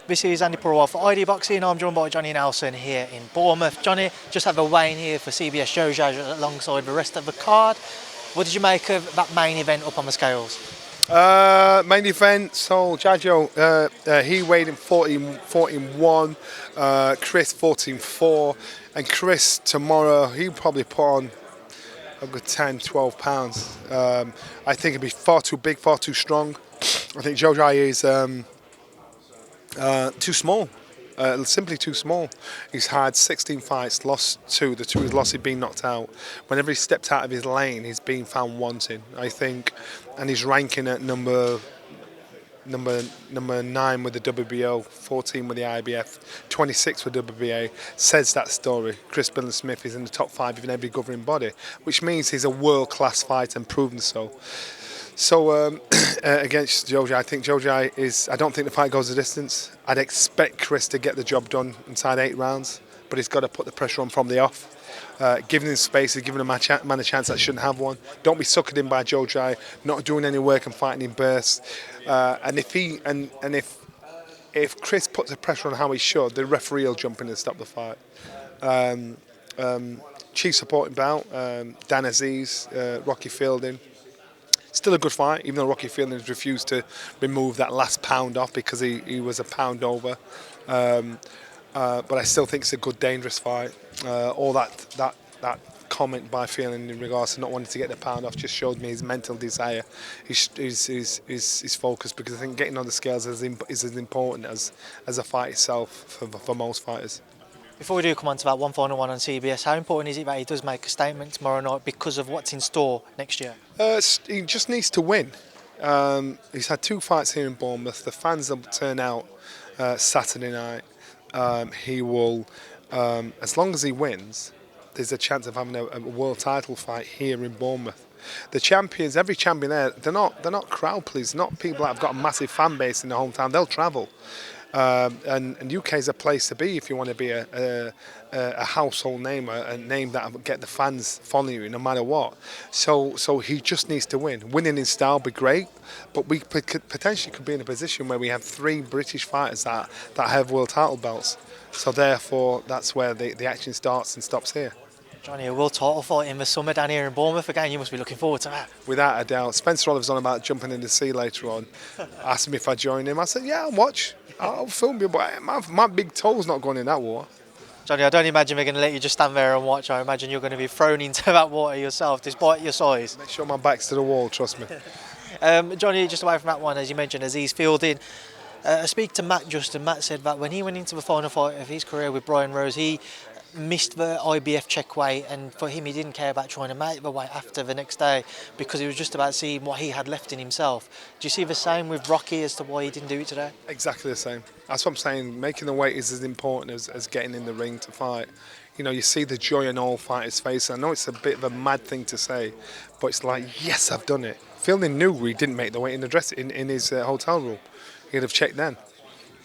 This is Andy Purwell for ID Boxing. I'm joined by Johnny Nelson here in Bournemouth. Johnny, just have a weigh-in here for CBS-Xhoxhaj alongside the rest of the card. What did you make of that main event up on the scales? Main event, so Jajo, he weighed in 14.1, Chris 14.4, and Chris tomorrow, he'll probably put on a good 10, 12 pounds. I think it'd be far too big, far too strong. I think Xhoxhaj is too small. Simply too small. He's had 16 fights, lost 2. The 2 he's lost, he's been knocked out. Whenever he stepped out of his lane, he's been found wanting, I think. And he's ranking at number 9 with the WBO, 14 with the IBF, 26 with WBA, says that story. Chris Billam-Smith is in the top 5 in every governing body, which means he's a world-class fighter and proven so. So against Xhoxhaj, I think Xhoxhaj is. I don't think the fight goes the distance. I'd expect Chris to get the job done inside 8 rounds, but he's got to put the pressure on from the off. Giving him space, giving a man a chance that shouldn't have one. Don't be suckered in by Xhoxhaj, not doing any work and fighting in bursts. And if Chris puts the pressure on how he should, the referee will jump in and stop the fight. Chief supporting bout, Dan Aziz, Rocky Fielding. Still a good fight, even though Rocky Fielding has refused to remove that last pound off because he was a pound over. But I still think it's a good, dangerous fight. All that comment by Fielding in regards to not wanting to get the pound off just showed me his mental desire, his focus, because I think getting on the scales is as important as a fight itself for most fighters. Before we do come on to that one final one on CBS, how important is it that he does make a statement tomorrow night because of what's in store next year? He just needs to win. He's had 2 fights here in Bournemouth. The fans will turn out Saturday night. He will, as long as he wins, there's a chance of having a world title fight here in Bournemouth. The champions, every champion there, they're not crowd pleasers, not people that have got a massive fan base in their hometown. They'll travel. And UK is a place to be if you want to be a household name, a name that will get the fans following you no matter what. So he just needs to win. Winning in style would be great, but we potentially could be in a position where we have 3 British fighters that have world title belts. So therefore, that's where the action starts and stops here. Johnny, a world title fight in the summer down here in Bournemouth again. You must be looking forward to that. Without a doubt. Spencer Oliver's on about jumping in the sea later on. Asked me if I'd join him. I said, yeah, I'll watch. I'll film you, but my big toe's not going in that water. Johnny, I don't imagine they're going to let you just stand there and watch. I imagine you're going to be thrown into that water yourself, despite your size. Make sure my back's to the wall, trust me. Johnny, just away from that one, as you mentioned, Aziz Fielding. I speak to Matt Justin. Matt said that when he went into the final fight of his career with Brian Rose, he missed the IBF check weight, and for him he didn't care about trying to make the weight after the next day because he was just about seeing what he had left in himself. Do you see the same with Rocky as to why he didn't do it today? Exactly the same. That's what I'm saying. Making the weight is as important as getting in the ring to fight. You know, you see the joy on all fighters' faces. I know it's a bit of a mad thing to say, but it's like, yes, I've done it. Fielding knew he didn't make the weight in his hotel room. He'd have checked then.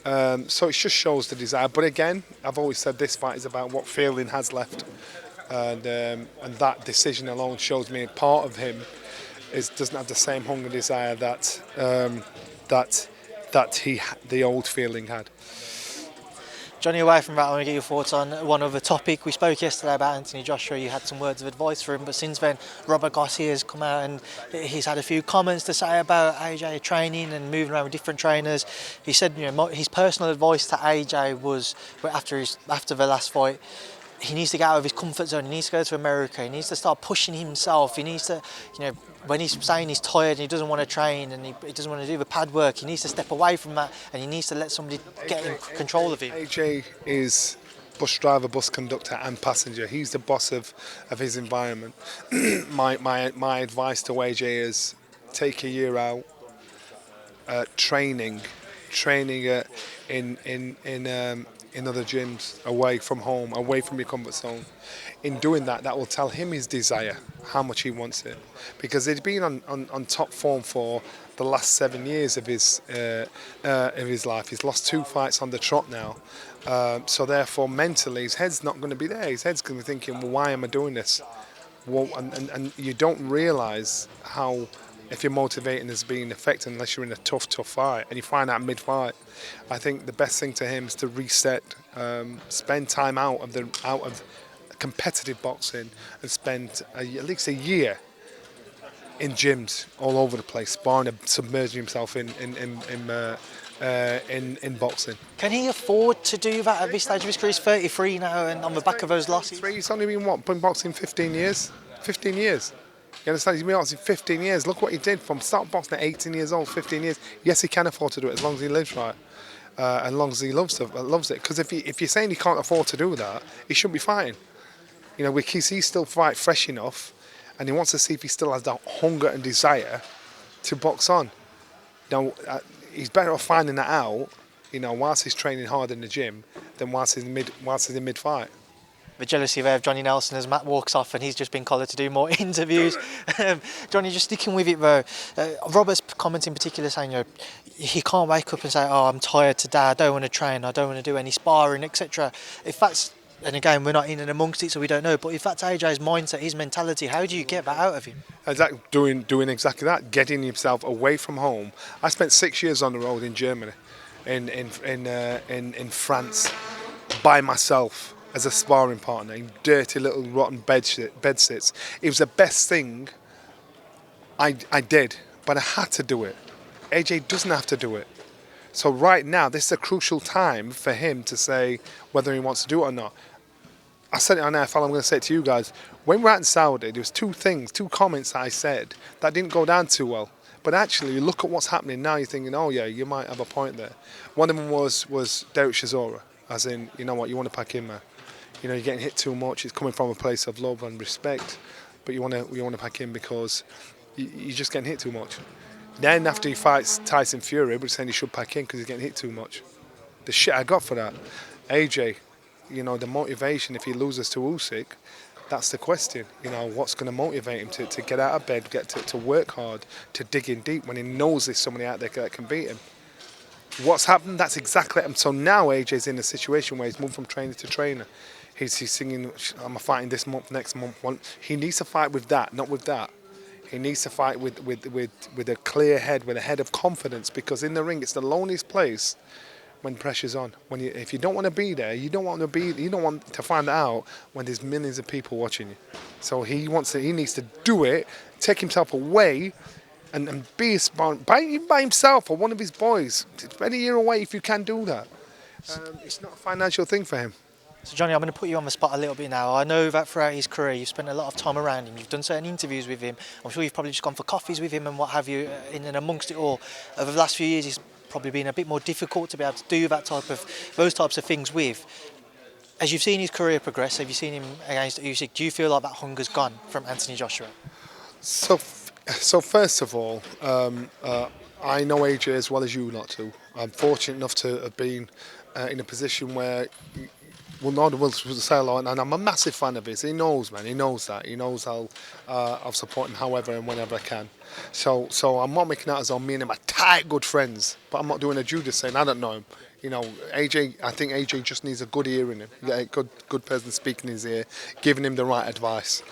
So it just shows the desire. But again, I've always said this fight is about what Fielding has left, and that decision alone shows me part of him doesn't have the same hunger desire that the old Fielding had. Johnny, away from that, I want to get your thoughts on one other topic. We spoke yesterday about Anthony Joshua. You had some words of advice for him, but since then, Robert Garcia has come out and he's had a few comments to say about AJ training and moving around with different trainers. He said, you know, his personal advice to AJ was after the last fight, he needs to get out of his comfort zone. He needs to go to America. He needs to start pushing himself. He needs to, you know, when he's saying he's tired and he doesn't want to train and he doesn't want to do the pad work, he needs to step away from that and he needs to let somebody get in control of him. AJ is bus driver, bus conductor and passenger. He's the boss of his environment. my advice to AJ is take a year out training in other gyms, away from home, away from your comfort zone. In doing that, that will tell him his desire, how much he wants it. Because he's been on top form for the last 7 years of his life. He's lost 2 fights on the trot now. So therefore, mentally, his head's not going to be there. His head's going to be thinking, well, why am I doing this? Well, and you don't realise how if you're motivating as being effective unless you're in a tough fight and you find out mid-fight. I think the best thing to him is to reset, spend time out of competitive boxing and spend at least a year in gyms all over the place, sparring and submerging himself in boxing. Can he afford to do that at this stage of his career? He's 33 now, and on the back of those losses. He's only been boxing 15 years. 15 years. You understand? He's been boxing 15 years. Look what he did from start boxing at 18 years old, 15 years. Yes, he can afford to do it as long as he lives right, as long as he loves it. Because if you're saying he can't afford to do that, he shouldn't be fighting. You know, because he's still fresh enough, and he wants to see if he still has that hunger and desire to box on. Now, he's better off finding that out, you know, whilst he's training hard in the gym, than whilst he's in mid-fight. The jealousy there of Johnny Nelson as Matt walks off and he's just been collared to do more interviews. Johnny, just sticking with it though, Robert's comment in particular saying, you know, he can't wake up and say, oh, I'm tired today, I don't want to train, I don't want to do any sparring, etc. If that's, and again, we're not in and amongst it, so we don't know, but if that's AJ's mindset, his mentality, how do you get that out of him? Exactly, doing exactly that, getting himself away from home. I spent 6 years on the road in Germany, in France, by myself as a sparring partner in dirty little rotten bed sits. It was the best thing I did, but I had to do it. AJ doesn't have to do it. So right now, this is a crucial time for him to say whether he wants to do it or not. I said it on NFL, I'm going to say it to you guys. When we were out in Saudi, there was two comments that I said that didn't go down too well. But actually, you look at what's happening now, you're thinking, oh yeah, you might have a point there. One of them was Derek Chisora, as in, you know what, you want to pack in, man. You know, you're getting hit too much. It's coming from a place of love and respect, but you want to pack in because you're just getting hit too much. Then after he fights Tyson Fury, everybody's saying he should pack in because he's getting hit too much. The shit I got for that. AJ, you know, the motivation if he loses to Usyk, that's the question. You know, what's going to motivate him to get out of bed, to work hard, to dig in deep when he knows there's somebody out there that can beat him. What's happened? That's exactly it. So now AJ's in a situation where he's moved from trainer to trainer. He's singing, I'm fighting this month, next month. He needs to fight with that, not with that. He needs to fight with a clear head, with a head of confidence, because in the ring it's the loneliest place when pressure's on. If you don't want to be there, you don't want to find out when there's millions of people watching you. So he needs to do it, take himself away, and be by himself or one of his boys. Spend a year away if you can do that. It's not a financial thing for him. So Johnny, I'm going to put you on the spot a little bit now. I know that throughout his career you've spent a lot of time around him. You've done certain interviews with him. I'm sure you've probably just gone for coffees with him and what have you. In and amongst it all, over the last few years, it's probably been a bit more difficult to be able to do those types of things with. As you've seen his career progress, have you seen him against Usyk? Do you feel like that hunger's gone from Anthony Joshua? So first of all, I know AJ as well as you lot too. I'm fortunate enough to have been in a position where. Well, no, will say a lot, and I'm a massive fan of his. He knows, man. He knows that. He knows I'll support him however and whenever I can. So I'm not making out as though me and him are tight, good friends. But I'm not doing a Judas saying I don't know him. You know, AJ. I think AJ just needs a good ear in him. A good person speaking in his ear, giving him the right advice.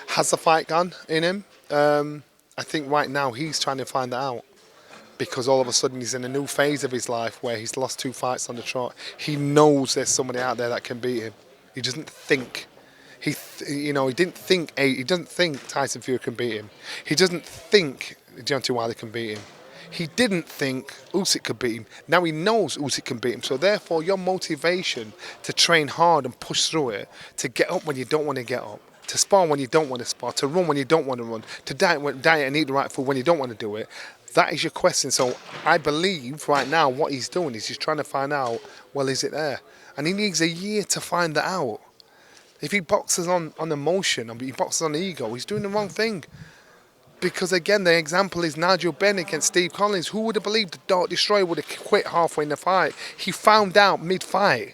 Has the fight gone in him? I think right now he's trying to find that out. Because all of a sudden he's in a new phase of his life where he's lost 2 fights on the trot. He knows there's somebody out there that can beat him. He doesn't think. He doesn't think Tyson Fury can beat him. He doesn't think Deontay Wilder can beat him. He didn't think Usyk could beat him. Now he knows Usyk can beat him. So therefore your motivation to train hard and push through it, to get up when you don't want to get up, to spar when you don't want to spar, to run when you don't want to run, to diet and eat the right food when you don't want to do it. That is your question. So I believe right now what he's doing is he's trying to find out, well, is it there? And he needs a year to find that out. If he boxes on emotion, or he boxes on ego, he's doing the wrong thing. Because again, the example is Nigel Benn against Steve Collins. Who would have believed the Dark Destroyer would have quit halfway in the fight? He found out mid-fight.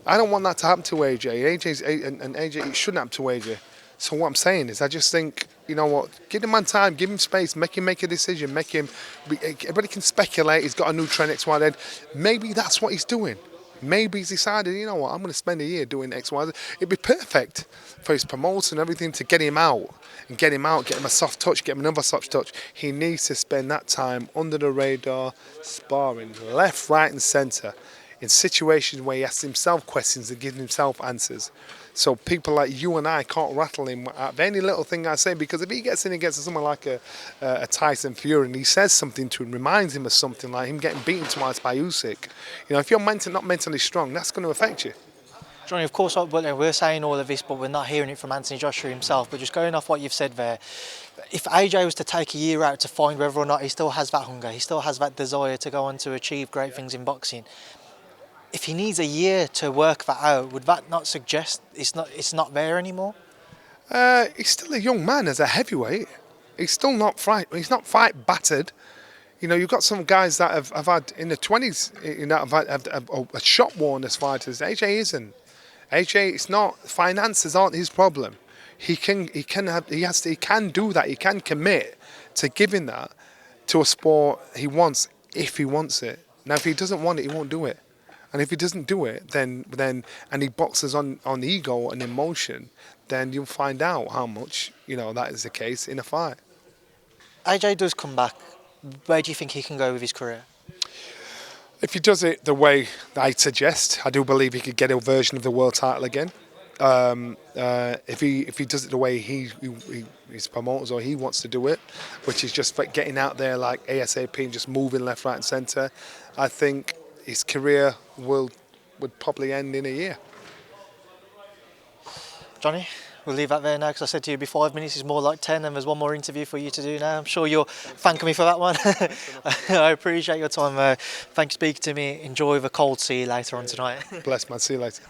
I don't want that to happen to AJ. AJ, it shouldn't happen to AJ. So what I'm saying is I just think, you know what, give the man time, give him space, make him make a decision, everybody can speculate, he's got a new trend, X, Y, Z. Maybe that's what he's doing. Maybe he's decided, you know what, I'm going to spend a year doing X, Y, Z. It'd be perfect for his promoter and everything to get him out and get him a soft touch, get him another soft touch. He needs to spend that time under the radar, sparring left, right, and centre in situations where he asks himself questions and gives himself answers. So people like you and I can't rattle him at any little thing I say, because if he gets in against someone like a Tyson Fury and he says something to him, reminds him of something like him getting beaten twice by Usyk, if you're not mentally strong, that's going to affect you. Johnny, of course, we're saying all of this, but we're not hearing it from Anthony Joshua himself. But just going off what you've said there, if AJ was to take a year out to find whether or not he still has that hunger, he still has that desire to go on to achieve great things in boxing, if he needs a year to work that out, would that not suggest it's not there anymore? He's still a young man as a heavyweight. He's still not He's not fight battered. You've got some guys that have had in the 20s. Have a shot worn as fighters. AJ isn't. AJ, it's not. Finances aren't his problem. He can do that. He can commit to giving that to a sport he wants if he wants it. Now, if he doesn't want it, he won't do it. And if he doesn't do it, then and he boxes on ego and emotion, then you'll find out how much that is the case in a fight. AJ does come back. Where do you think he can go with his career? If he does it the way I suggest, I do believe he could get a version of the world title again. If he does it the way his promoters or he wants to do it, which is just getting out there like ASAP and just moving left, right, and centre, I think his career would probably end in a year. Johnny, we'll leave that there now, because I said to you before 5 minutes is more like 10, and there's one more interview for you to do now. I'm sure you're thanking me for that one. I appreciate your time. Thanks for speaking to me. Enjoy the cold. See you later on tonight. Bless, man. See you later.